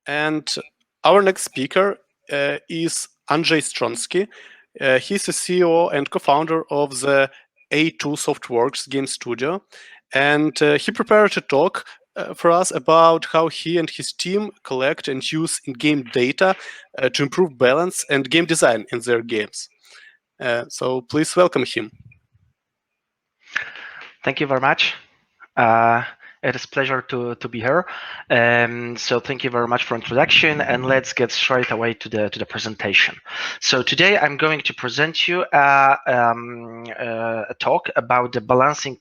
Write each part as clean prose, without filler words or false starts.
And our next speaker is Andrzej Stroinski. He's the CEO and co-founder of the A2 Softworks game studio, and he prepared a talk for us about how he and his team collect and use in-game data to improve balance and game design in their games. So please welcome him. Thank you very much. It is a pleasure to be here. So thank you very much for introduction, and let's get straight away to the presentation. So today I'm going to present you a talk about the balancing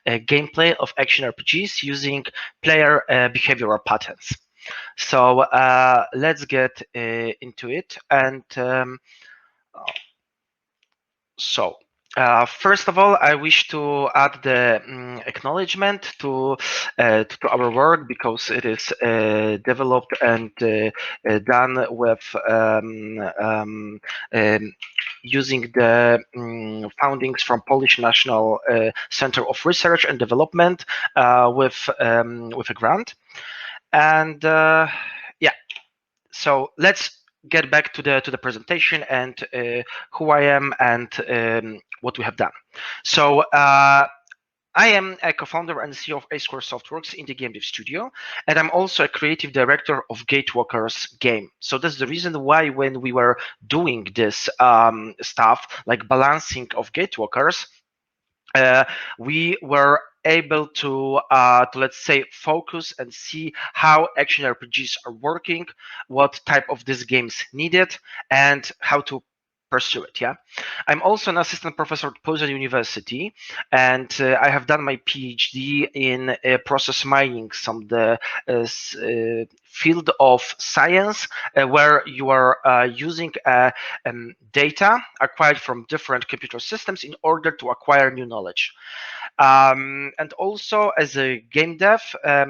gameplay of action RPGs using player behavioral patterns. So let's get into it. And so. First of all, I wish to add the acknowledgement to our work, because it is developed and done with using the foundings from Polish National Center of Research and Development with a grant. And yeah, so let's get back to the presentation and who I am and what we have done. So I am a co-founder and CEO of A2 Softworks in the game dev studio, and I'm also a creative director of Gatewalkers game. So that's the reason why when we were doing this stuff, like balancing of Gatewalkers, we were able to let's say focus and see how action RPGs are working, what type of these games needed, and how to pursue it. Yeah, I'm also an assistant professor at Poznań University, and I have done my PhD in process mining, some the field of science where you are using data acquired from different computer systems in order to acquire new knowledge. And also as a game dev, I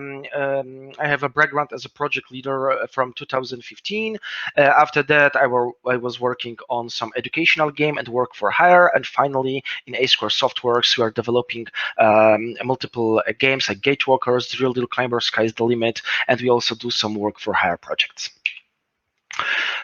have a background as a project leader from 2015. After that, I was working on some educational game and work for hire. And finally, in A2 Softworks, we are developing multiple games like Gatewalkers, Real Deal Climber, Sky's the Limit, and we also do some work for hire projects.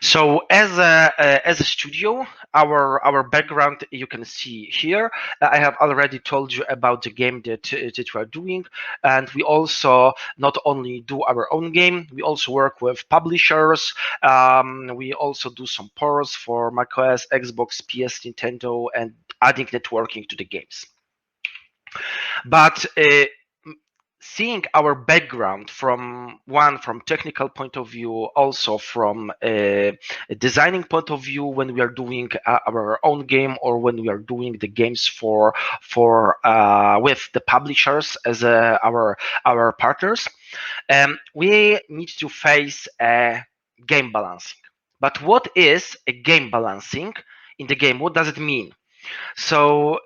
So as a studio, our background you can see here. I have already told you about the game that we are doing, and we also not only do our own game, we also work with publishers. We also do some ports for macOS, Xbox, PS, Nintendo, and adding networking to the games. But seeing our background from technical point of view, also from a designing point of view, when we are doing our own game or when we are doing the games for with the publishers as our partners, we need to face a game balancing. But what is a game balancing in the game? What does it mean? So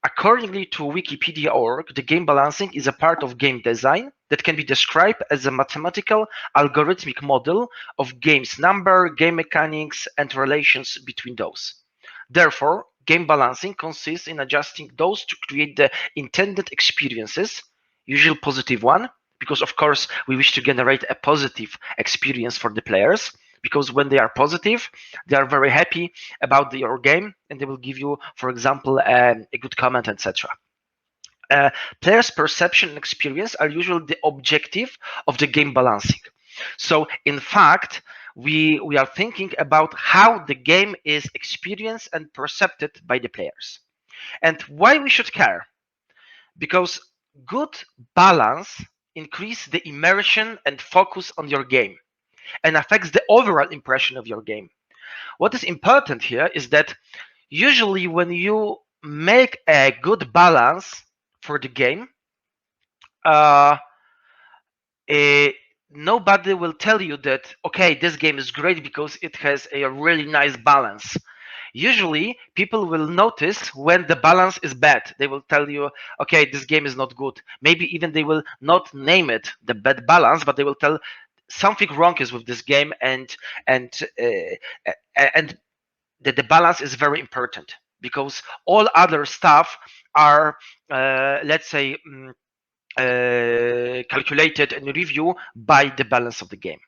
accordingly to Wikipedia.org, the game balancing is a part of game design that can be described as a mathematical algorithmic model of game's number, game mechanics, and relations between those. Therefore, game balancing consists in adjusting those to create the intended experiences, usually positive one, because of course we wish to generate a positive experience for the players, because when they are positive, they are very happy about your game and they will give you, for example, a good comment, etc. Players' perception and experience are usually the objective of the game balancing. So in fact, we are thinking about how the game is experienced and perceived by the players. And why we should care? Because good balance increases the immersion and focus on your game and affects the overall impression of your game. What is important here is that usually when you make a good balance for the game, nobody will tell you that, okay, this game is great because it has a really nice balance. Usually people will notice when the balance is bad. They will tell you, okay, this game is not good. Maybe even they will not name it the bad balance, but they will tell something wrong is with this game, and the balance is very important, because all other stuff are let's say calculated and reviewed by the balance of the game.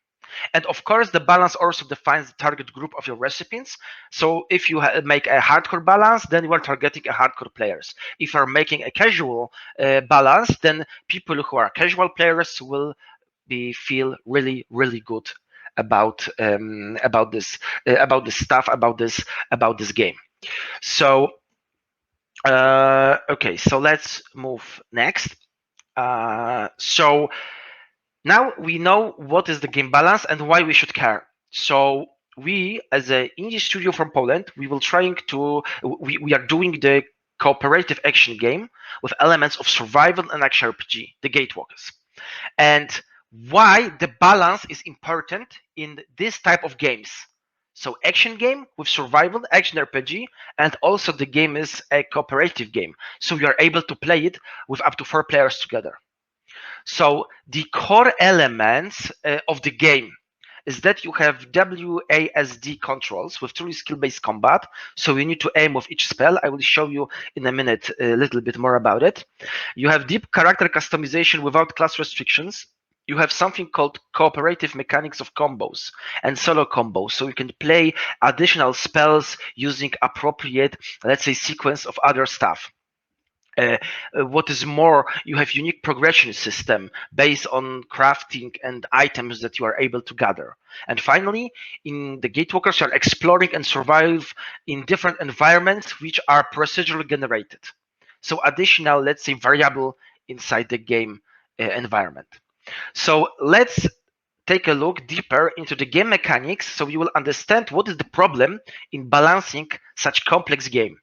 And of course, the balance also defines the target group of your recipients. So if you make a hardcore balance, then you are targeting a hardcore players. If you are making a casual balance, then people who are casual players will feel really, really good about this stuff, about this game. So okay, so let's move next. So now we know what is the game balance and why we should care. So we, as an indie studio from Poland, we are doing the cooperative action game with elements of survival and action RPG, the Gatewalkers. And why the balance is important in this type of games. So action game with survival, action RPG, and also the game is a cooperative game. So you are able to play it with up to 4 players together. So the core elements of the game is that you have WASD controls with truly skill-based combat. So you need to aim with each spell. I will show you in a minute a little bit more about it. You have deep character customization without class restrictions. You have something called cooperative mechanics of combos and solo combos. So you can play additional spells using appropriate, let's say, sequence of other stuff. What is more, you have unique progression system based on crafting and items that you are able to gather. And finally, in the Gatewalkers, you are exploring and survive in different environments which are procedurally generated. So additional, let's say, variable inside the game environment. So let's take a look deeper into the game mechanics so you will understand what is the problem in balancing such complex game.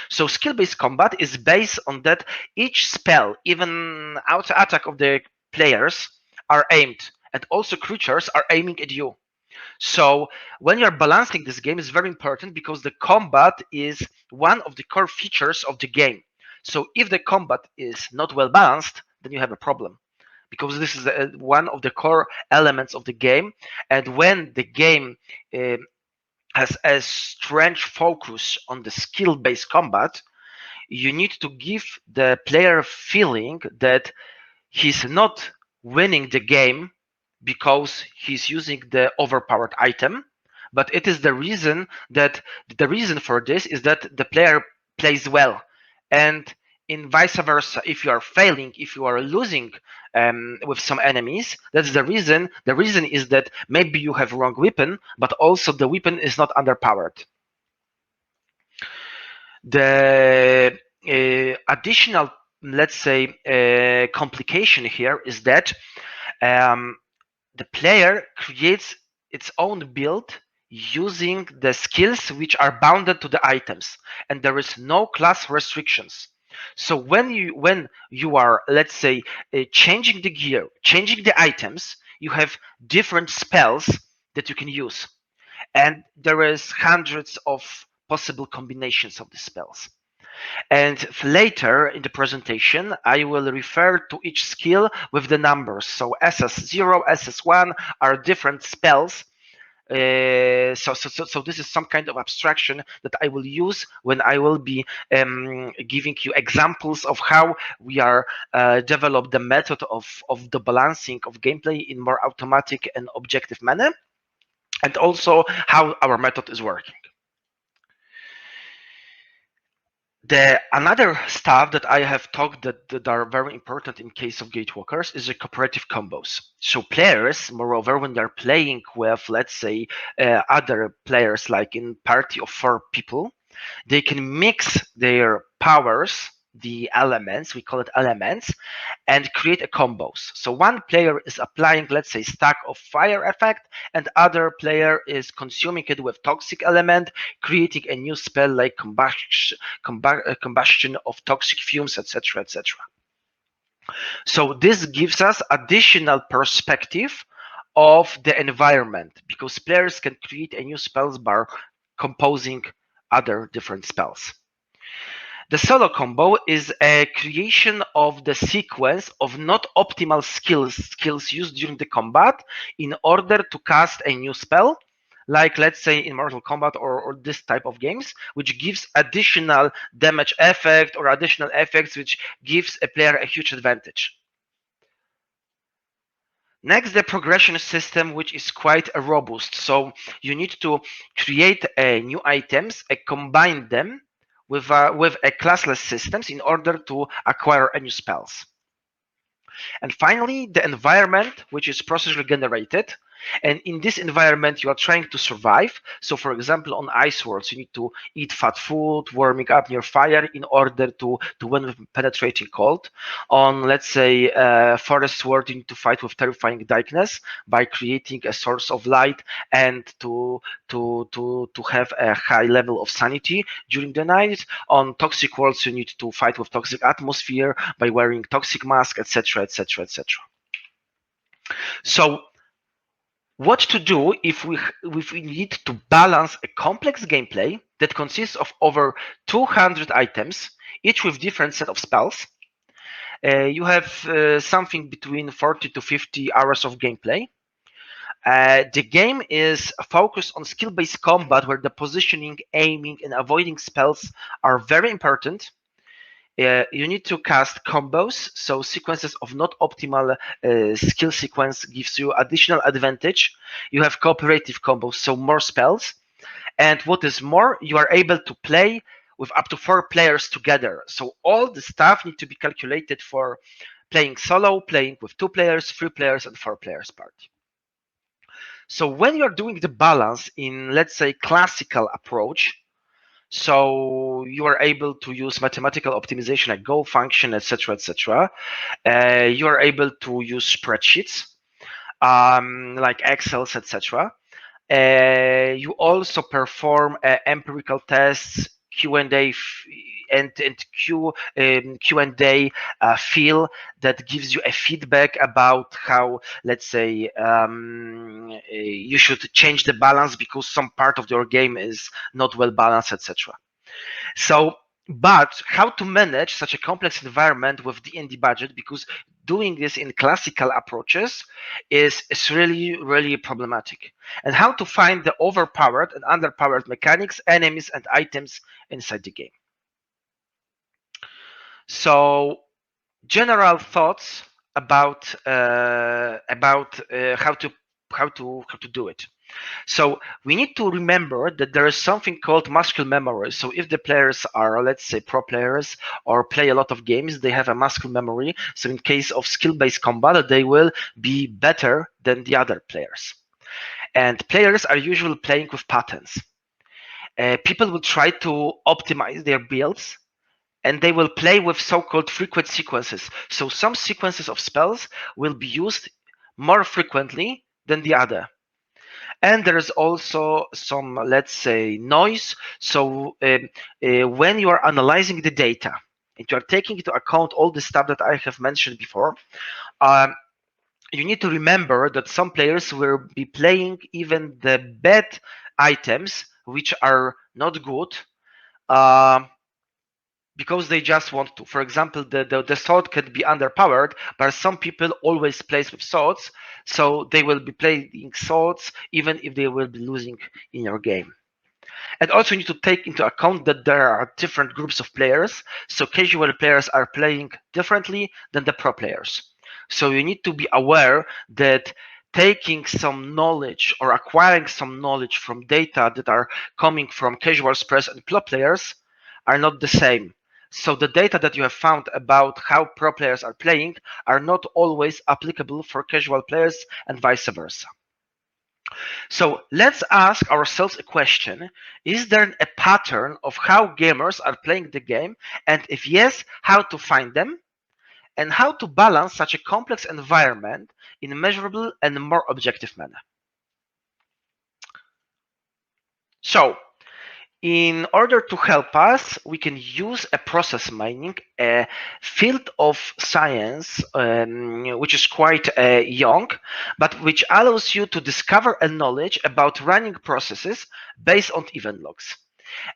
So skill-based combat is based on that each spell, even auto attack of the players, are aimed, and also creatures are aiming at you. So when you're balancing this game is very important because the combat is one of the core features of the game. So if the combat is not well balanced, then you have a problem because this is one of the core elements of the game. And when the game has a strange focus on the skill-based combat, you need to give the player feeling that he's not winning the game because he's using the overpowered item, but it is the reason for this is that the player plays well. And in vice versa, if you are failing, if you are losing with some enemies, that's the reason. The reason is that maybe you have wrong weapon, but also the weapon is not underpowered. The additional, let's say, complication here is that the player creates its own build using the skills which are bounded to the items, and there is no class restrictions. So when you are, let's say, changing the gear, changing the items, you have different spells that you can use, and there is hundreds of possible combinations of the spells. And later in the presentation, I will refer to each skill with the numbers. So SS0, SS1 are different spells. So this is some kind of abstraction that I will use when I will be giving you examples of how we are develop the method of the balancing of gameplay in more automatic and objective manner, and also how our method is working. The another stuff that I have talked that are very important in case of Gatewalkers is the cooperative combos. So players, moreover, when they're playing with, let's say, other players, like in party of 4 people, they can mix their powers, the elements, we call it elements, and create a combos. So one player is applying, let's say, stack of fire effect, and other player is consuming it with toxic element, creating a new spell like combustion of toxic fumes, etc., etc. So this gives us additional perspective of the environment because players can create a new spells bar composing other different spells. The solo combo is a creation of the sequence of not optimal skills used during the combat in order to cast a new spell, like let's say in Mortal Kombat or this type of games, which gives additional damage effect or additional effects which gives a player a huge advantage. Next, the progression system, which is quite robust. So you need to create new items and combine them with a classless systems in order to acquire new spells. And finally, the environment, which is procedurally generated. And in this environment, you are trying to survive. So, for example, on ice worlds, you need to eat fat food, warming up near fire in order to win with penetrating cold. On, let's say, forest world, you need to fight with terrifying darkness by creating a source of light and to have a high level of sanity during the night. On toxic worlds, you need to fight with toxic atmosphere by wearing toxic mask, etc., etc., etc. So what to do if we need to balance a complex gameplay that consists of over 200 items, each with different set of spells. You have something between 40 to 50 hours of gameplay. The game is focused on skill-based combat where the positioning, aiming, and avoiding spells are very important. You need to cast combos, so sequences of not optimal skill sequence gives you additional advantage. You have cooperative combos, so more spells. And what is more, you are able to play with up to 4 players together. So all the stuff need to be calculated for playing solo, playing with 2 players, 3 players, and 4 players party. So when you're doing the balance in, let's say, classical approach, so you are able to use mathematical optimization like goal function, etc., etc. You are able to use spreadsheets like Excel, etc. You also perform empirical tests, Q&A, and Q&A feel that gives you a feedback about how, let's say, you should change the balance because some part of your game is not well balanced, etc. So, but how to manage such a complex environment with D&D budget, because doing this in classical approaches is really problematic. And how to find the overpowered and underpowered mechanics, enemies, and items inside the game. So, general thoughts about how to do it. So we need to remember that there is something called muscle memory. So if the players are, let's say, pro players or play a lot of games, they have a muscle memory. So in case of skill-based combat, they will be better than the other players. And players are usually playing with patterns. People will try to optimize their builds, and they will play with so-called frequent sequences. So some sequences of spells will be used more frequently than the other. And there is also some, let's say, noise. So when you are analyzing the data and you are taking into account all the stuff that I have mentioned before, you need to remember that some players will be playing even the bad items, which are not good, because they just want to. For example, the sword can be underpowered, but some people always play with swords, so they will be playing swords even if they will be losing in your game. And also you need to take into account that there are different groups of players, so casual players are playing differently than the pro players. So you need to be aware that taking some knowledge or acquiring some knowledge from data that are coming from casual players and pro players are not the same. So the data that you have found about how pro players are playing are not always applicable for casual players and vice versa. So let's ask ourselves a question. Is there a pattern of how gamers are playing the game? And if yes, how to find them? And how to balance such a complex environment in a measurable and more objective manner? So in order to help us, we can use a process mining, a field of science which is quite young, but which allows you to discover a knowledge about running processes based on event logs.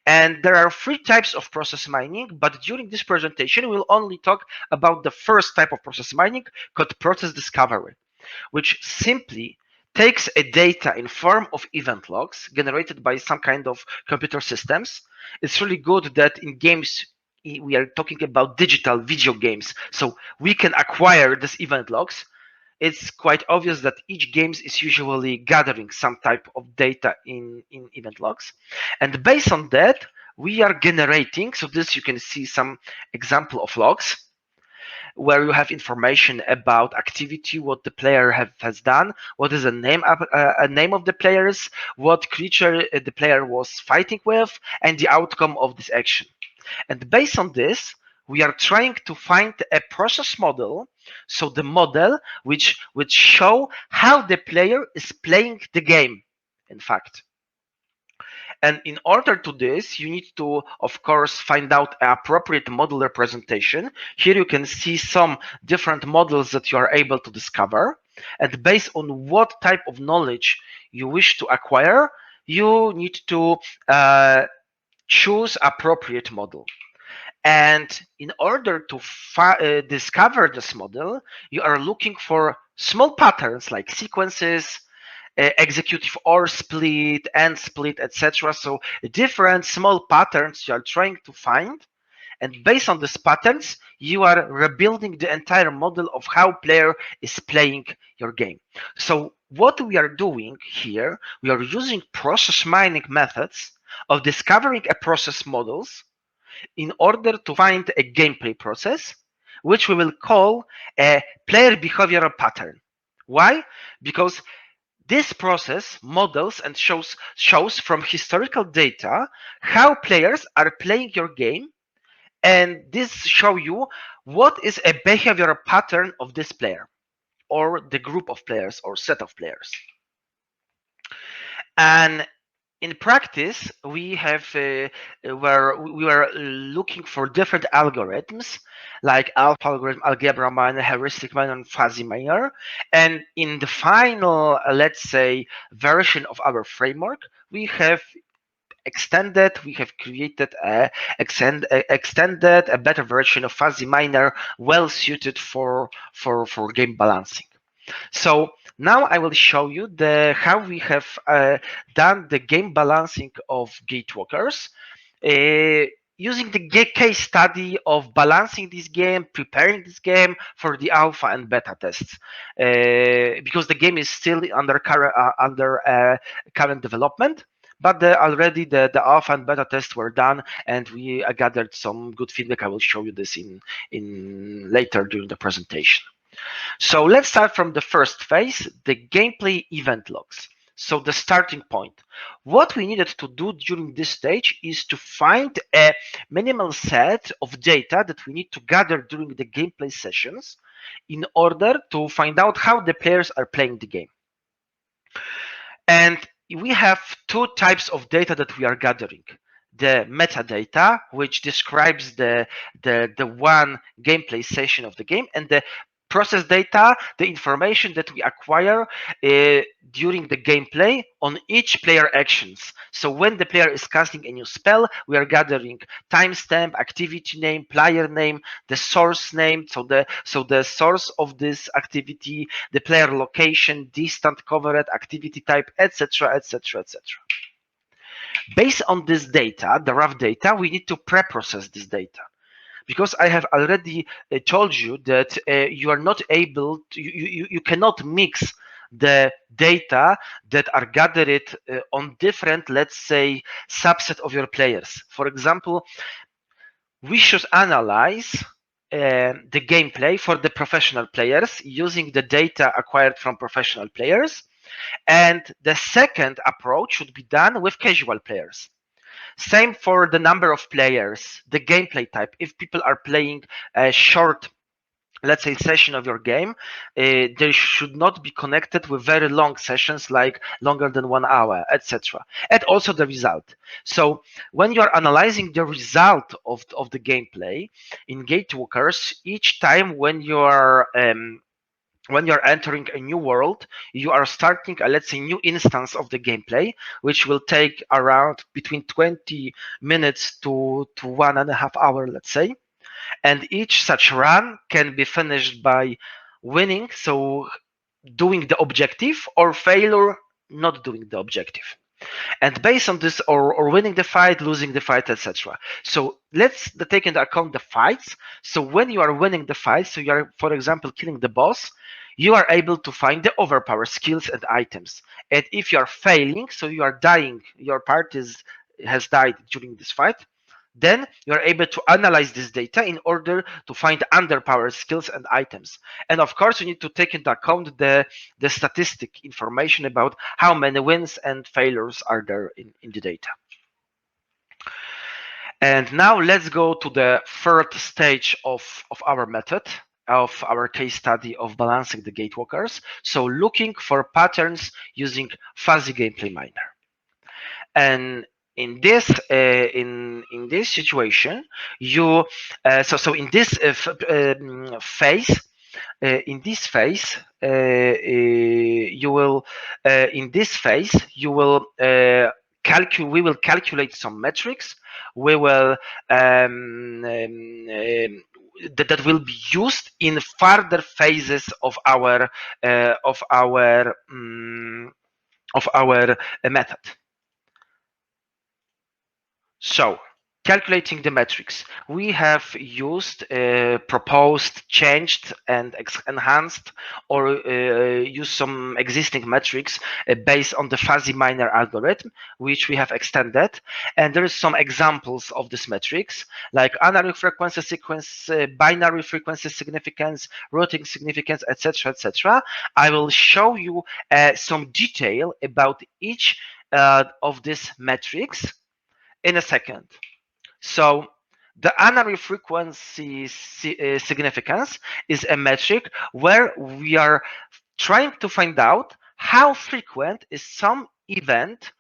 And there are 3 types of process mining, but during this presentation, we'll only talk about the first type of process mining called process discovery, which simply takes a data in form of event logs generated by some kind of computer systems. It's really good that in games we are talking about digital video games, so we can acquire these event logs it's quite obvious that each game is usually gathering some type of data in event logs. And based on that, we are generating, so this you can see some example of logs where you have information about activity, what the player has done, what is the name of the players, what creature the player was fighting with, and the outcome of this action. And based on this, we are trying to find a process model, so the model which would show how the player is playing the game, in fact. And in order to this, you need to, of course, find out an appropriate model representation. Here you can see some different models that you are able to discover. And based on what type of knowledge you wish to acquire, you need to choose appropriate model. And in order to discover this model, you are looking for small patterns like sequences, executive or split, and split, etc. So different small patterns you are trying to find. And based on these patterns, you are rebuilding the entire model of how player is playing your game. So what we are doing here, we are using process mining methods of discovering a process models in order to find a gameplay process, which we will call a player behavioral pattern. Why? Because this process models and shows from historical data how players are playing your game, and this show you what is a behavioral pattern of this player or the group of players or set of players. And in practice, we have where we were looking for different algorithms like alpha algorithm, algebra miner, heuristic miner, and fuzzy miner. And in the final, let's say, version of our framework, we have created extended a better version of fuzzy miner, well suited for game balancing. So now I will show you how we have done the game balancing of Gatewalkers using the case study of balancing this game, preparing this game for the alpha and beta tests, because the game is still under current development. But already the alpha and beta tests were done, and we gathered some good feedback. I will show you this in later during the presentation. So let's start from the first phase, the gameplay event logs. So the starting point. What we needed to do during this stage is to find a minimal set of data that we need to gather during the gameplay sessions in order to find out how the players are playing the game. And we have two types of data that we are gathering. The metadata, which describes the one gameplay session of the game, and the process data, the information that we acquire during the gameplay on each player actions. So when the player is casting a new spell, we are gathering timestamp, activity name, player name, the source name, so the source of this activity, the player location, distant covered, activity type, etc., etc., etc. Based on this data, the rough data, we need to pre-process this data. Because I have already told you that you are not able to, you cannot mix the data that are gathered on different, let's say, subset of your players. For example, we should analyze the gameplay for the professional players using the data acquired from professional players. And the second approach should be done with casual players. Same for the number of players, the gameplay type. If people are playing a short, let's say, session of your game, they should not be connected with very long sessions, like longer than 1 hour, etc. And also the result. So when you're analyzing the result of the gameplay in Gatewalkers, each time when you're entering a new world, you are starting a, let's say, new instance of the gameplay, which will take around between 20 minutes to 1.5 hours, let's say. And each such run can be finished by winning, so doing the objective, or failure, not doing the objective. And based on this, or winning the fight, losing the fight, etc. So let's take into account the fights. So when you are winning the fight, so you are, for example, killing the boss, you are able to find the overpower skills and items. And if you are failing, so you are dying, your party has died during this fight, then you are able to analyze this data in order to find underpowered skills and items. And of course, you need to take into account the statistic information about how many wins and failures are there in the data. And now let's go to the third stage of our method, of our case study of balancing the gatewalkers. So looking for patterns using fuzzy gameplay miner. And in this situation, you so in this phase, in this phase, you will we will calculate some metrics. We will that will be used in further phases of our method. So, calculating the metrics, we have used, proposed, changed, and enhanced, or used some existing metrics based on the fuzzy miner algorithm, which we have extended. And there is some examples of these metrics, like unary frequency sequence, binary frequency significance, routing significance, etc., etc. I will show you some detail about each of these metrics in a second. So the unary frequency significance is a metric where we are trying to find out how frequent is some event.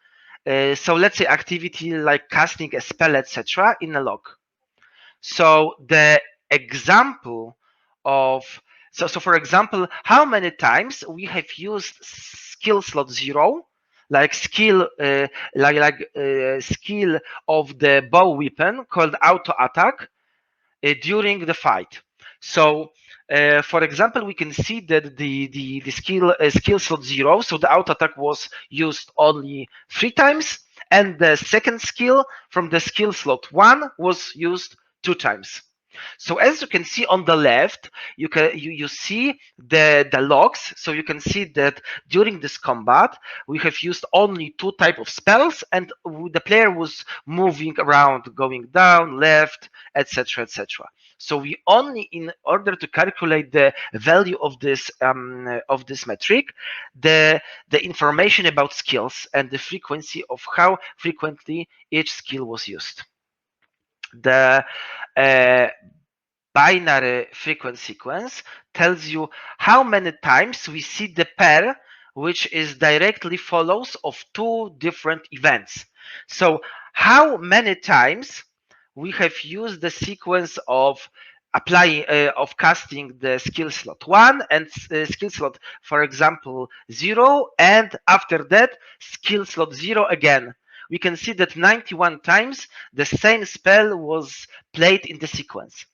So let's say activity like casting a spell, etc., in a log. So the example of so for example, how many times we have used skill slot 0, like skill skill of the bow weapon called auto attack during the fight. So for example, we can see that the skill slot 0, so the auto attack was used only 3 times, and the second skill from the skill slot 1 was used 2 times. So as you can see on the left, you see the logs. So you can see that during this combat, we have used only 2 type of spells, and the player was moving around, going down, left, etc., etc. So we only, in order to calculate the value of this metric, the information about skills and the frequency of how frequently each skill was used. The binary frequency sequence tells you how many times we see the pair which is directly follows of 2 different events. So how many times we have used the sequence of applying of casting the skill slot 1 and skill slot, for example, 0, and after that skill slot 0 again. We can see that 91 times the same spell was played in the sequence.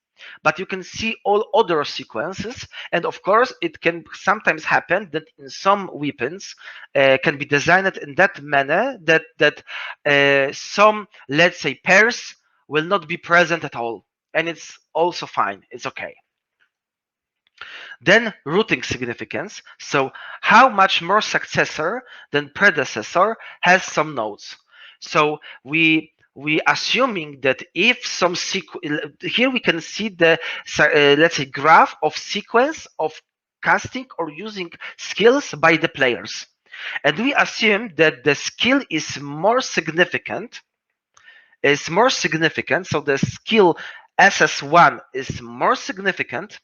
But you can see all other sequences, and of course it can sometimes happen that in some weapons can be designed in that manner that some, let's say, pairs will not be present at all, and it's also fine, it's okay. Then routing significance, so how much more successor than predecessor has some nodes. So we assuming that if some here we can see the let's say graph of sequence of casting or using skills by the players, and we assume that the skill is more significant. So the skill SS1 is more significant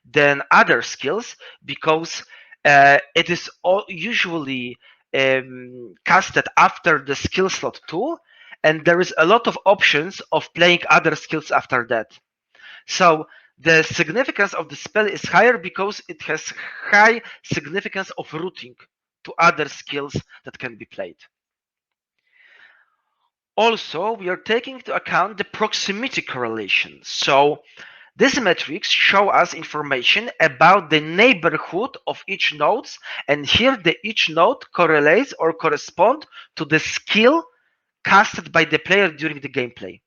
than other skills because it is usually casted after the skill slot 2, and there is a lot of options of playing other skills after that. So the significance of the spell is higher because it has high significance of routing to other skills that can be played. Also, we are taking into account the proximity correlation. So these metrics show us information about the neighborhood of each nodes, and here each node correlates or corresponds to the skill casted by the player during the gameplay.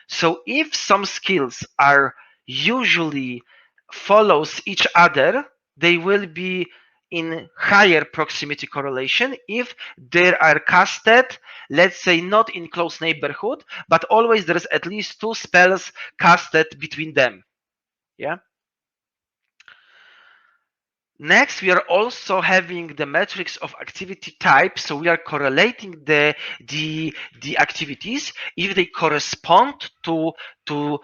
So if some skills are usually follows each other, they will be in higher proximity correlation if they are casted, let's say not in close neighborhood, but always there's at least 2 spells casted between them. Yeah. Next, we are also having the metrics of activity type. So we are correlating the activities if they correspond to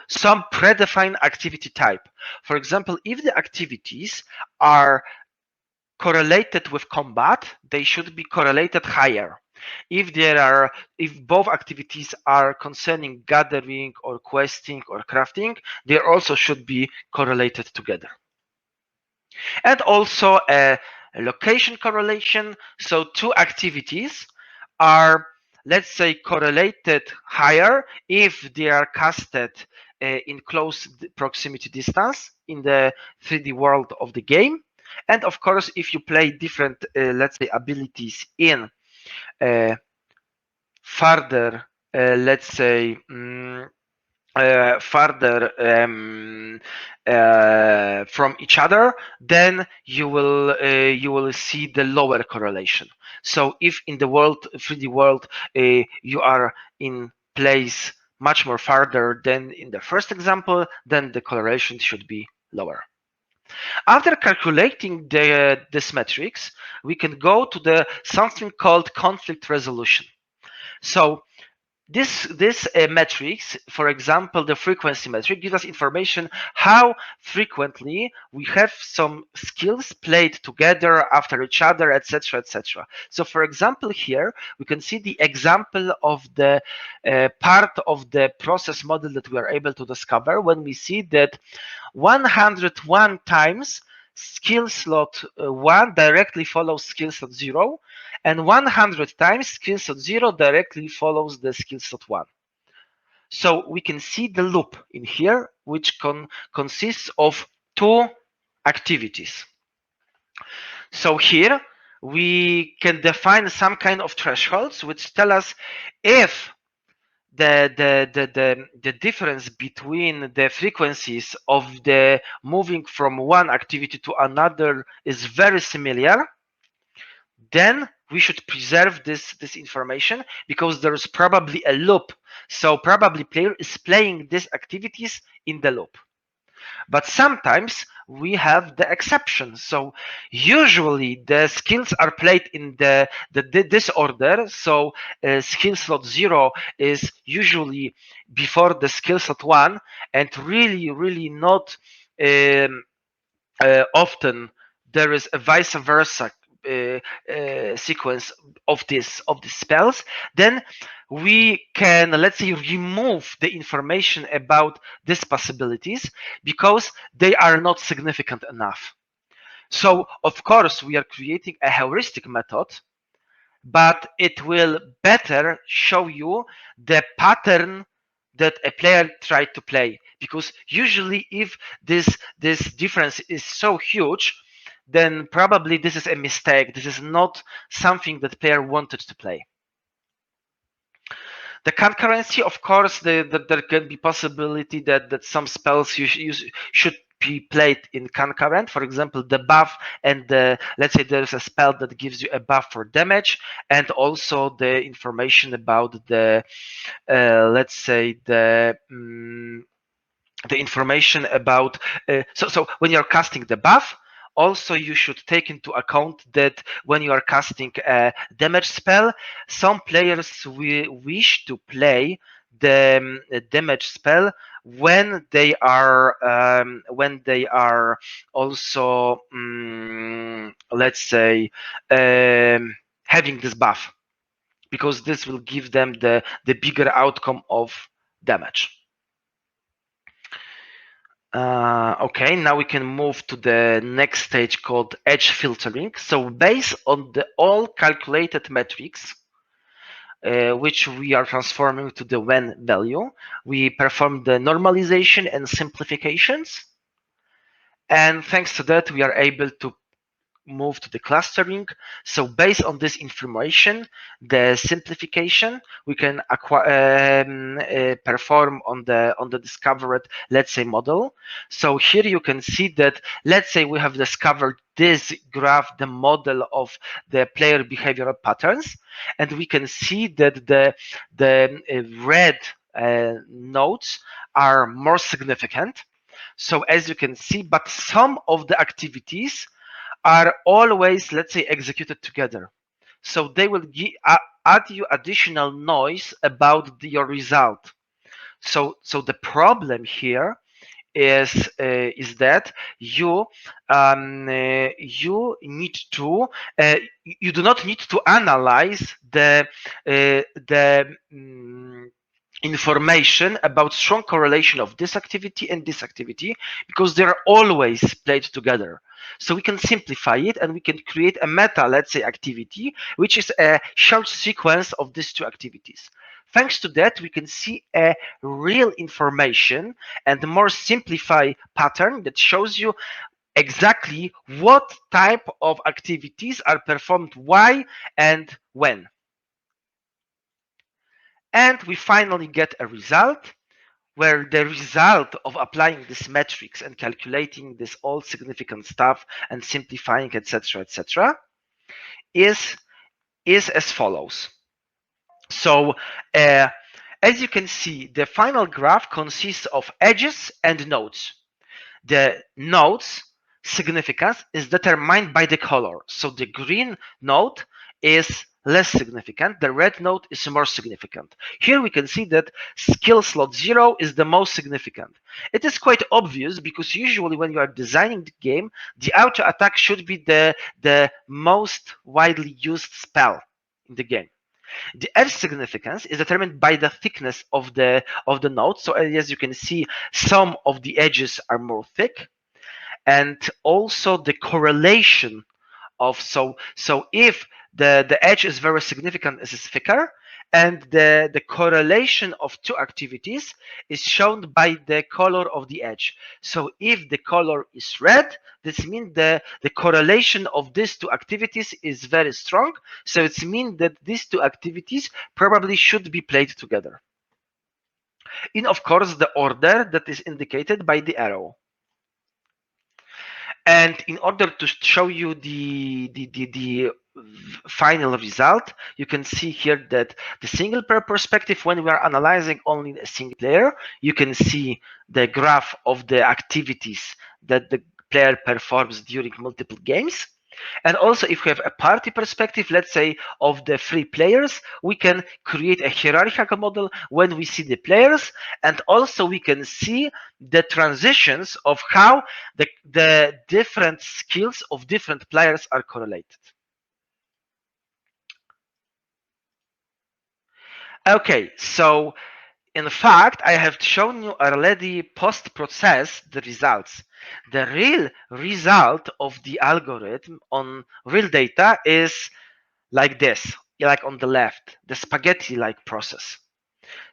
some predefined activity type. For example, if the activities are correlated with combat, they should be correlated higher. If both activities are concerning gathering or questing or crafting, they also should be correlated together. And also a location correlation. So 2 activities are, let's say, correlated higher if they are casted in close proximity distance in the 3D world of the game. And of course, if you play different, let's say, abilities in further, let's say, further from each other, then you will see the lower correlation. So if in the 3D world, you are in place much more farther than in the first example, then the correlation should be lower. After calculating this metrics, we can go to the something called conflict resolution. So this metrics, for example, the frequency metric, gives us information how frequently we have some skills played together after each other, etc., etc. So, for example, here we can see the example of the part of the process model that we are able to discover when we see that 101 times skill slot 1 directly follows skill slot 0, and 100 times skill slot 0 directly follows the skill slot 1. So we can see the loop in here, which consists of 2 activities. So here we can define some kind of thresholds which tell us if the difference between the frequencies of the moving from one activity to another is very similar, then we should preserve this information because there is probably a loop. So probably player is playing these activities in the loop. But sometimes we have the exception. So usually the skills are played in this order. So skill slot 0 is usually before the skill slot 1, and really not often there is a vice versa sequence of these spells. Then we can, let's say, remove the information about these possibilities because they are not significant enough. So of course we are creating a heuristic method, but it will better show you the pattern that a player tried to play, because usually if this difference is so huge, then probably this is a mistake. This is not something that player wanted to play. The concurrency, of course, that there can be possibility that some spells should be played in concurrent. For example, the buff and let's say there's a spell that gives you a buff for damage, and also the information about the let's say the information about so when you're casting the buff, also you should take into account that when you are casting a damage spell, some players will wish to play the damage spell when they are also let's say having this buff, because this will give them the bigger outcome of damage. Okay, now we can move to the next stage called edge filtering. So based on the all calculated metrics, which we are transforming to the when value, we perform the normalization and simplifications. And thanks to that, we are able to move to the clustering. So based on this information, the simplification we can perform on the discovered, let's say, model. So here you can see that, let's say we have discovered this graph, the model of the player behavioral patterns, and we can see that the red nodes are more significant. So as you can see, but some of the activities are always, let's say, executed together. So they will add you additional noise about your result. So the problem here is that you need to you do not need to analyze the information about strong correlation of this activity and this activity, because they're always played together. So we can simplify it and we can create a meta, let's say, activity, which is a short sequence of these two activities. Thanks to that, we can see a real information and a more simplified pattern that shows you exactly what type of activities are performed, why and when. And we finally get a result where the result of applying this metrics and calculating this all significant stuff and simplifying, etc., is as follows. So as you can see, the final graph consists of edges and nodes. The node's significance is determined by the color. So the green node is less significant, the red node is more significant. Here we can see that skill slot 0 is the most significant. It is quite obvious because usually when you are designing the game, the auto attack should be the most widely used spell in the game. The edge significance is determined by the thickness of the node. So as you can see, some of the edges are more thick, and also the correlation of so if the edge is very significant, it is thicker, and the correlation of two activities is shown by the color of the edge. So if the color is red, this means the correlation of these two activities is very strong. So it means that these two activities probably should be played together in, of course, the order that is indicated by the arrow. And in order to show you the final result, you can see here that the single player perspective, when we are analyzing only a single player, you can see the graph of the activities that the player performs during multiple games. And also, if we have a party perspective, let's say, of the 3 players, we can create a hierarchical model when we see the players, and also we can see the transitions of how the different skills of different players are correlated. Okay, so in fact, I have shown you already post-process the results. The real result of the algorithm on real data is like this, like on the left, the spaghetti-like process.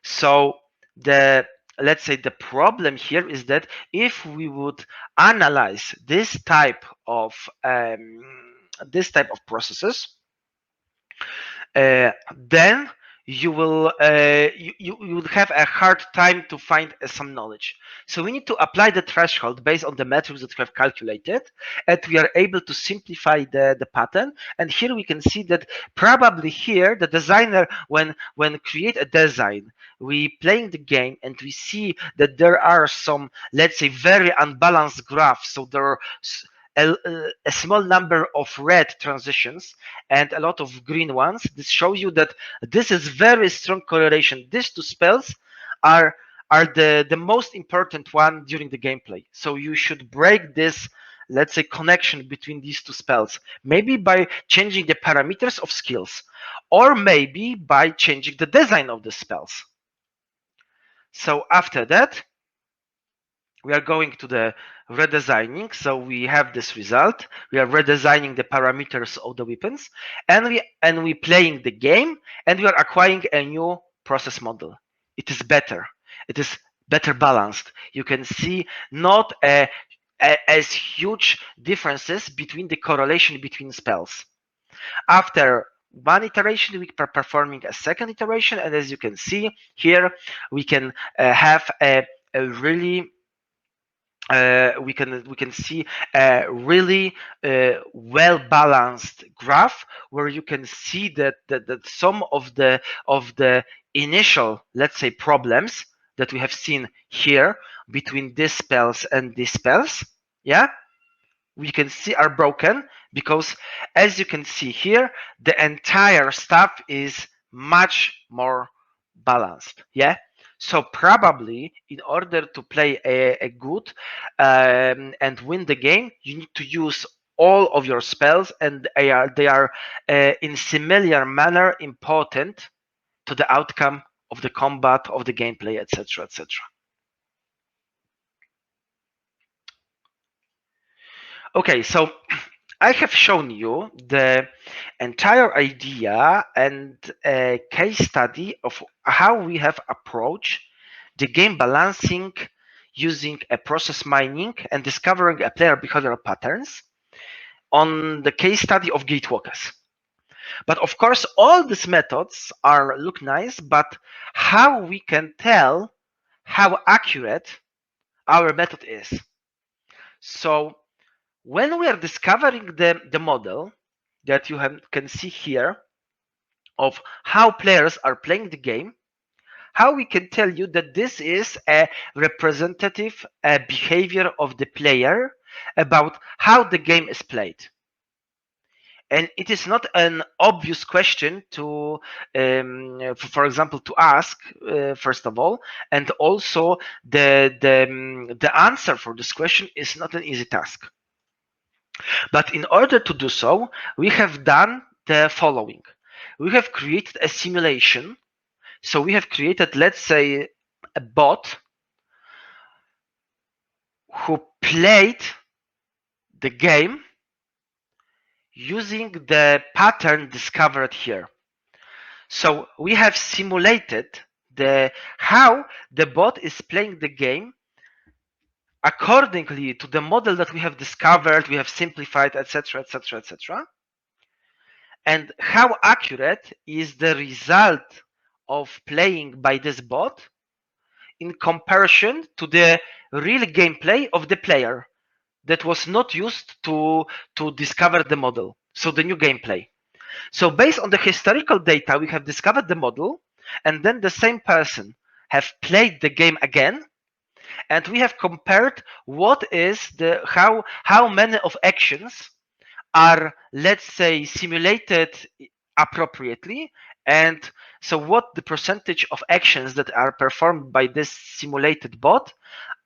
So let's say the problem here is that if we would analyze this type of processes, then you will have a hard time to find some knowledge. So we need to apply the threshold based on the metrics that we have calculated, and we are able to simplify the pattern. And here we can see that probably here the designer, when create a design, we playing the game and we see that there are some, let's say, very unbalanced graphs. So there are a small number of red transitions and a lot of green ones. This shows you that this is very strong correlation. These two spells are the most important one during the gameplay. So you should break this, let's say, connection between these two spells, maybe by changing the parameters of skills, or maybe by changing the design of the spells. So after that, we are going to the redesigning. So we have this result. We are redesigning the parameters of the weapons, and we playing the game, and we are acquiring a new process model. It is better. It is better balanced. You can see not a as huge differences between the correlation between spells. After one iteration, we are performing a second iteration, and as you can see here, we can have a really we can see a really well balanced graph where you can see that some of the initial, let's say, problems that we have seen here between these spells and these spells, yeah, we can see are broken, because as you can see here, the entire stuff is much more balanced. Yeah, so probably in order to play a good and win the game, you need to use all of your spells, and they are in similar manner important to the outcome of the combat, of the gameplay, etc., etc. Okay, so I have shown you the entire idea and a case study of how we have approached the game balancing using a process mining and discovering a player behavioral patterns on the case study of Gatewalkers. But of course, all these methods look nice, but how we can tell how accurate our method is. So when we are discovering the model that you can see here of how players are playing the game, how we can tell you that this is a representative behavior of the player about how the game is played. And it is not an obvious question to, for example, to ask, first of all, and also the answer for this question is not an easy task. But in order to do so, we have done the following. We have created a simulation. So we have created, let's say, a bot who played the game using the pattern discovered here. So we have simulated how the bot is playing the game accordingly to the model that we have discovered, we have simplified, etc., etc., etc. And how accurate is the result of playing by this bot in comparison to the real gameplay of the player that was not used to discover the model, so the new gameplay. So based on the historical data, we have discovered the model, and then the same person have played the game again, and we have compared what is how many of actions are, let's say, simulated appropriately, and so what the percentage of actions that are performed by this simulated bot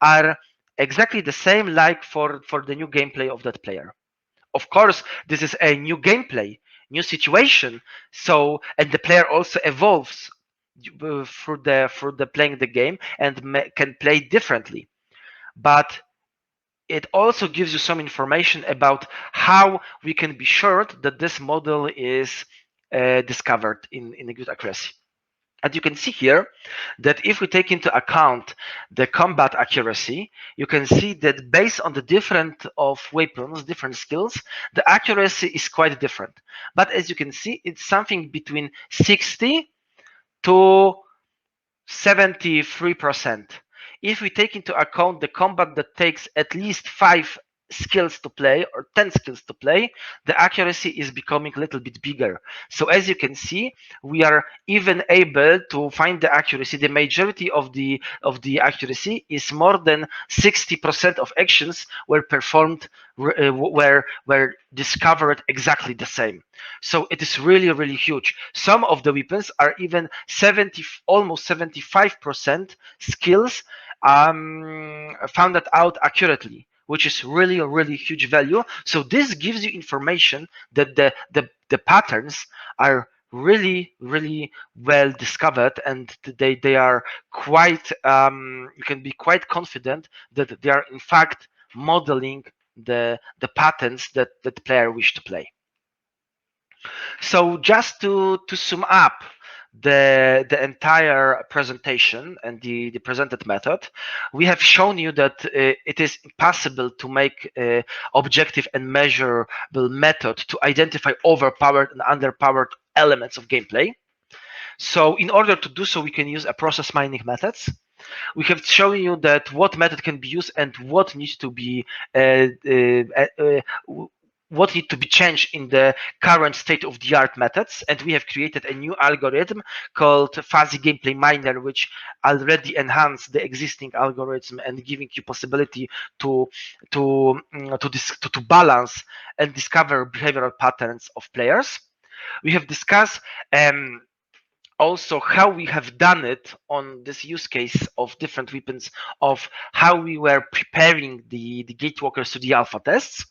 are exactly the same like for the new gameplay of that player. Of course, this is a new gameplay, new situation, so and the player also evolves through the playing the game and can play differently, but it also gives you some information about how we can be sure that this model is discovered in a good accuracy. And you can see here that if we take into account the combat accuracy, you can see that based on the different of weapons, different skills, the accuracy is quite different. But as you can see, it's something between 60 to 73%. If we take into account the combat that takes at least 5 skills to play or 10 skills to play, the accuracy is becoming a little bit bigger. So as you can see, we are even able to find the accuracy. The majority of the accuracy is more than 60% of actions were performed were discovered exactly the same. So it is really huge. Some of the weapons are even almost 75% skills found that out accurately, which is really huge value. So this gives you information that the patterns are really well discovered, and they are quite you can be quite confident that they are in fact modeling the patterns that the player wish to play. So just to sum up the entire presentation and the presented method, we have shown you that it is possible to make objective and measurable method to identify overpowered and underpowered elements of gameplay. So in order to do so, we can use a process mining methods. We have shown you that what method can be used and what needs to be what need to be changed in the current state-of-the-art methods, and we have created a new algorithm called Fuzzy Gameplay Miner, which already enhance the existing algorithm and giving you possibility to balance and discover behavioral patterns of players. We have discussed also how we have done it on this use case of different weapons, of how we were preparing the Gatewalkers to the alpha tests.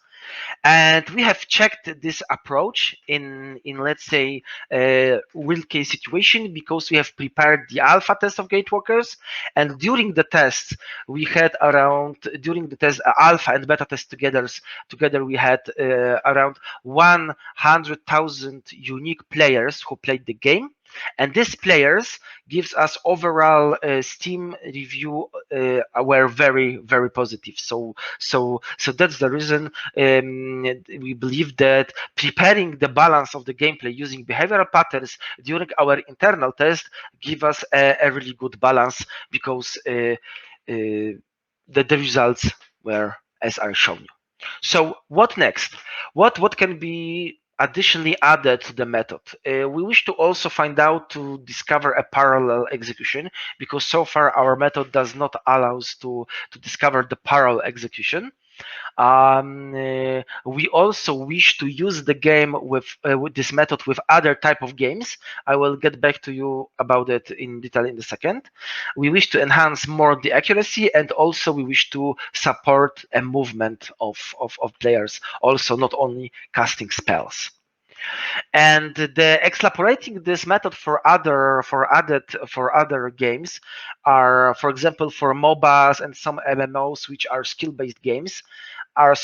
And we have checked this approach in let's say real case situation, because we have prepared the alpha test of Gatewalkers, and during the tests we had around during the test alpha and beta test together we had around 100,000 unique players who played the game. And these players gives us overall Steam review were very positive. So that's the reason we believe that preparing the balance of the gameplay using behavioral patterns during our internal test give us a really good balance, because the results were as I shown you. So what next? What can be additionally added to the method? We wish to also find out to discover a parallel execution, because so far our method does not allow us to discover the parallel execution. We also wish to use the game with this method with other type of games. I will get back to you about it in detail in a second. We wish to enhance more the accuracy, and also we wish to support a movement of players, also not only casting spells. And the extrapolating this method for other games are, for example, for MOBAs and some MMOs, which are skill-based games, are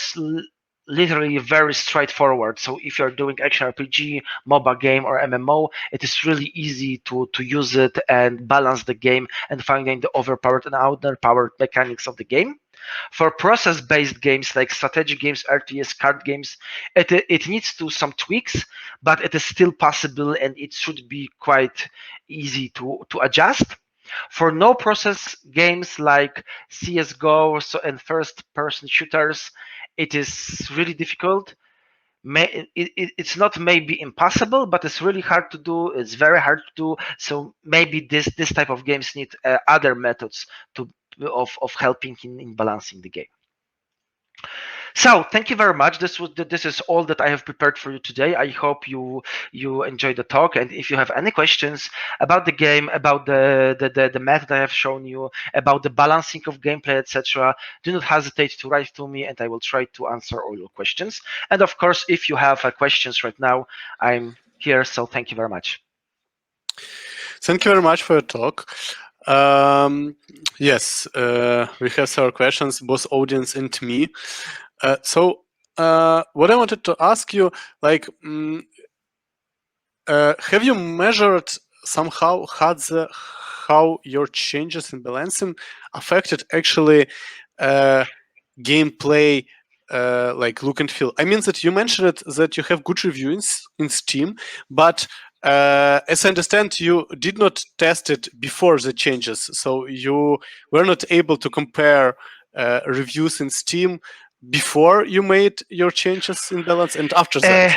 literally very straightforward. So if you're doing action RPG, MOBA game, or MMO, it is really easy to use it and balance the game and finding the overpowered and underpowered mechanics of the game. For process-based games like strategy games, RTS, card games, it needs to some tweaks, but it is still possible and it should be quite easy to adjust. For no process games like CSGO and first-person shooters, it is really difficult. It's not maybe impossible, but it's really hard to do. It's very hard to do. So maybe this type of games need other methods of helping in balancing the game. So thank you very much. This is all that I have prepared for you today. I hope you enjoyed the talk. And if you have any questions about the game, about the method I have shown you, about the balancing of gameplay, etc., do not hesitate to write to me, and I will try to answer all your questions. And of course, if you have questions right now, I'm here. So thank you very much. Thank you very much for your talk. Yes, we have several questions, both audience and me. So what I wanted to ask you, like, have you measured somehow how your changes in balancing affected actually gameplay, like look and feel? I mean that you mentioned it, that you have good reviews in Steam, but as I understand, you did not test it before the changes, so you were not able to compare reviews in Steam before you made your changes in balance and after that.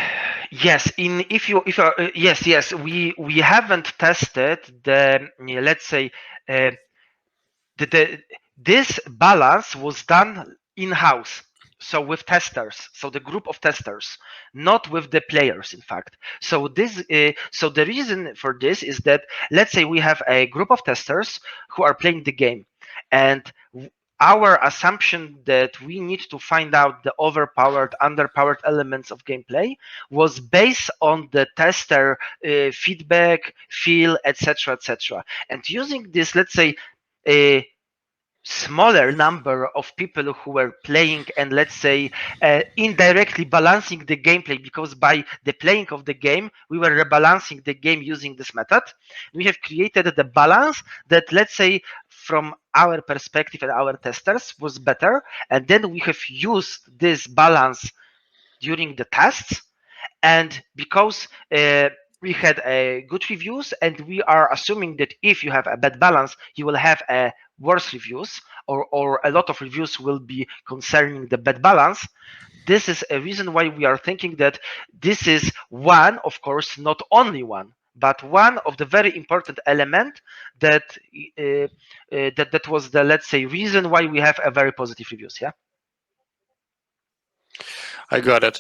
Yes, yes, we haven't tested the, let's say, this balance was done in-house, so with testers, so the group of testers, not with the players, in fact. So so the reason for this is that, let's say we have a group of testers who are playing the game, and our assumption that we need to find out the overpowered, underpowered elements of gameplay was based on the tester feedback, feel, etc., etc. And using this, let's say, smaller number of people who were playing and, let's say, indirectly balancing the gameplay, because by the playing of the game we were rebalancing the game using this method. We have created the balance that, let's say, from our perspective and our testers was better, and then we have used this balance during the tests. And because we had good reviews, and we are assuming that if you have a bad balance, you will have a worse reviews, or a lot of reviews will be concerning the bad balance. This is a reason why we are thinking that this is one, of course, not only one, but one of the very important element that that was the, let's say, reason why we have a very positive reviews. Yeah. I got it.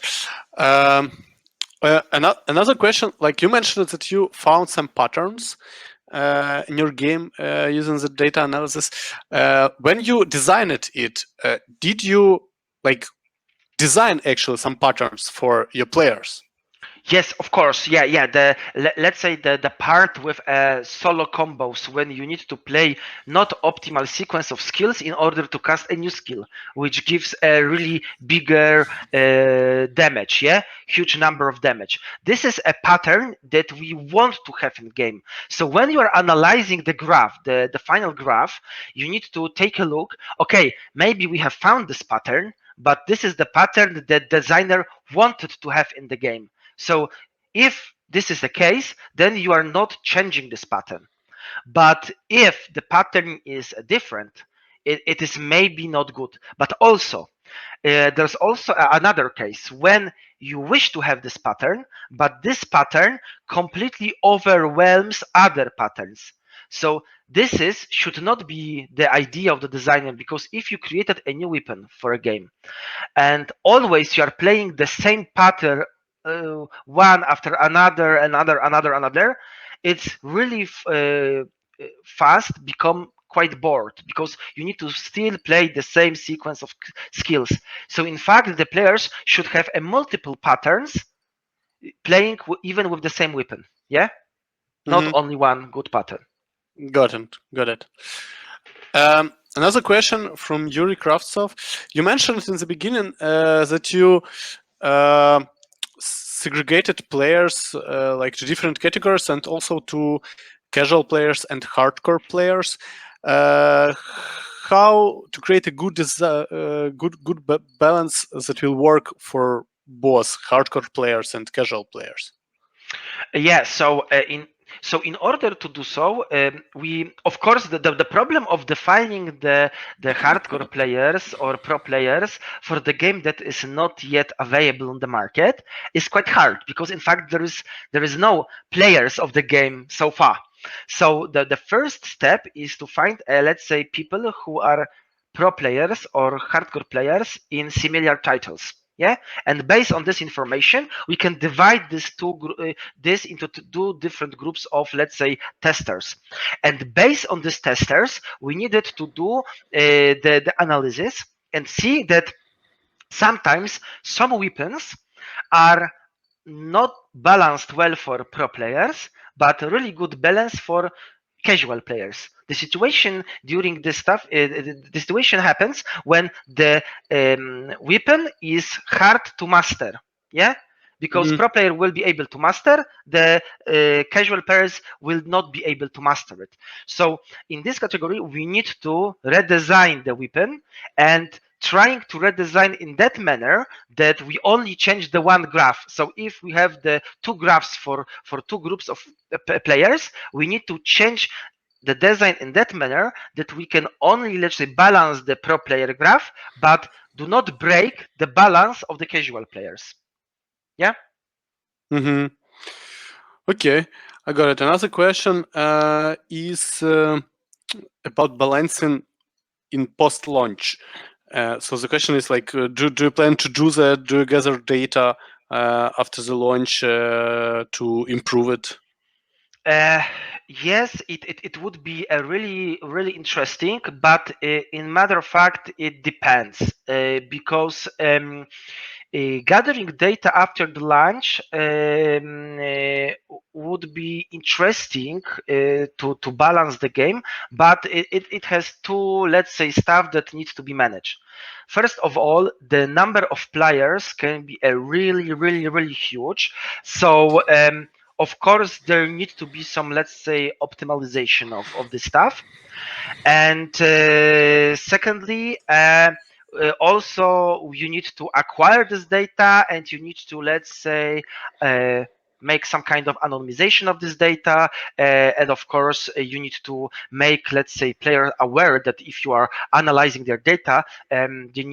Another question, like you mentioned that you found some patterns in your game using the data analysis. When you designed it, did you like design actually some patterns for your players? Yes, of course. Yeah. Let's say the part with solo combos, when you need to play not optimal sequence of skills in order to cast a new skill, which gives a really bigger damage. Yeah, huge number of damage. This is a pattern that we want to have in game. So when you are analyzing the graph, the final graph, you need to take a look. Okay, maybe we have found this pattern, but this is the pattern that designer wanted to have in the game. So if this is the case, then you are not changing this pattern. But if the pattern is different, it is maybe not good. But also, there's also another case when you wish to have this pattern, but this pattern completely overwhelms other patterns. So this is should not be the idea of the designer, because if you created a new weapon for a game and always you are playing the same pattern, one after another, it's really fast become quite bored, because you need to still play the same sequence of skills. So in fact, the players should have a multiple patterns playing even with the same weapon. Yeah, not only one good pattern. Got it. Got it. Another question from Yuri Kravtsov. You mentioned in the beginning that you segregated players like to different categories, and also to casual players and hardcore players. How to create a good balance that will work for both hardcore players and casual players? Yeah. So in order to do so, we, of course, the problem of defining the hardcore players or pro players for the game that is not yet available on the market is quite hard, because in fact there is no players of the game so far. So the first step is to find, let's say, people who are pro players or hardcore players in similar titles. Yeah, and based on this information, we can divide this into two different groups of, let's say, testers. And based on these testers, we needed to do the analysis and see that sometimes some weapons are not balanced well for pro players, but really good balance for casual players. The situation during this stuff, the situation happens when the weapon is hard to master. Yeah, because pro player will be able to master, the casual players will not be able to master it. So in this category, we need to redesign the weapon, and trying to redesign in that manner that we only change the one graph. So if we have the two graphs for two groups of players, we need to change the design in that manner that we can only, let's say, balance the pro player graph, but do not break the balance of the casual players. Yeah. Okay, I got it. Another question is about balancing in post-launch. So the question is like, do you plan to do that? Do you gather data after the launch to improve it? Yes, it would be a really interesting, but in matter of fact, it depends, because Gathering data after the launch would be interesting to balance the game, but it has two, let's say, stuff that needs to be managed. First of all, the number of players can be a really huge. So of course there needs to be some, let's say, optimization of the stuff. And secondly, also you need to acquire this data, and you need to, let's say, make some kind of anonymization of this data, and of course you need to make, let's say, players aware that if you are analyzing their data, they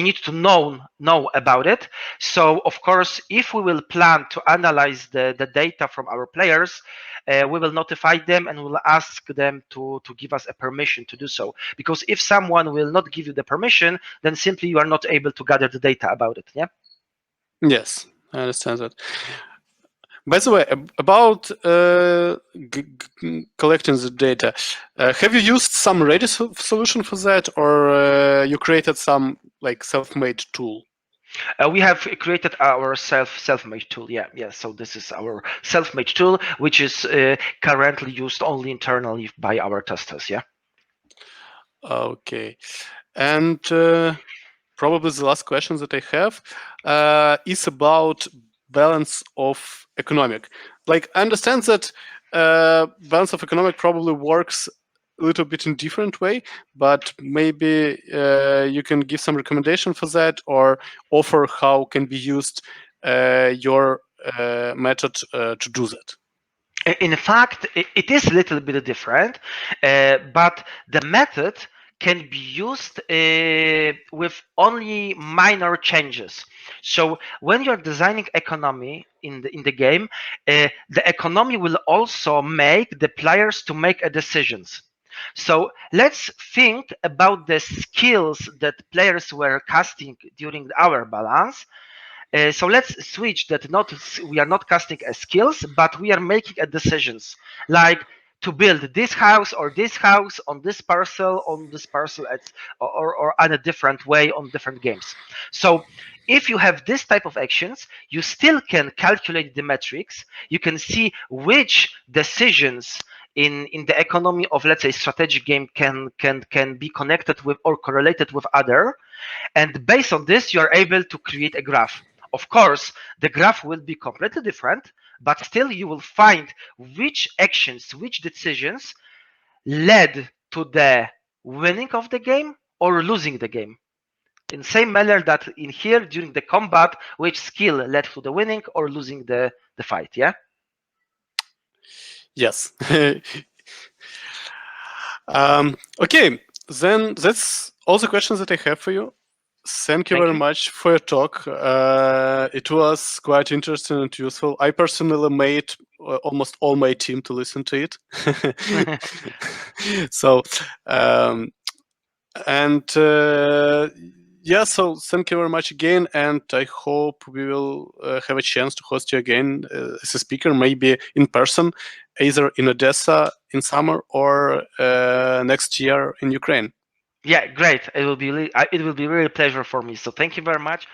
need to know about it. So of course, if we will plan to analyze the data from our players, we will notify them and we'll ask them to give us a permission to do so. Because if someone will not give you the permission, then simply you are not able to gather the data about it. Yeah. Yes, I understand that. By the way, about collecting the data, have you used some ready solution for that, or you created some like self-made tool? We have created our self-made tool. Yeah. So this is our self-made tool, which is currently used only internally by our testers. Yeah. Okay, and probably the last question that I have is about balance of economic. Like, I understand that balance of economic probably works a little bit in different way, but maybe you can give some recommendation for that, or offer how can be used your method to do that. In fact, it is a little bit different, but the method can be used with only minor changes. So when you're designing economy in the game, the economy will also make the players to make a decisions. So let's think about the skills that players were casting during our balance. So let's switch that. Not we are not casting as skills, but we are making a decisions, like to build this house or this house on this parcel, or in a different way on different games. So if you have this type of actions, you still can calculate the metrics. You can see which decisions in the economy of, let's say, strategic game can be connected with or correlated with other, and based on this you are able to create a graph. Of course, the graph will be completely different, but still you will find which actions, which decisions led to the winning of the game or losing the game. In the same manner that in here during the combat, which skill led to the winning or losing the fight. Yeah. Yes. Okay, then that's all the questions that I have for you. Thank you very much for your talk. It was quite interesting and useful. I personally made almost all my team to listen to it. So, yeah, so thank you very much again, and I hope we will have a chance to host you again as a speaker, maybe in person, either in Odessa in summer or next year in Ukraine. Yeah, great. It will be really a pleasure for me. So thank you very much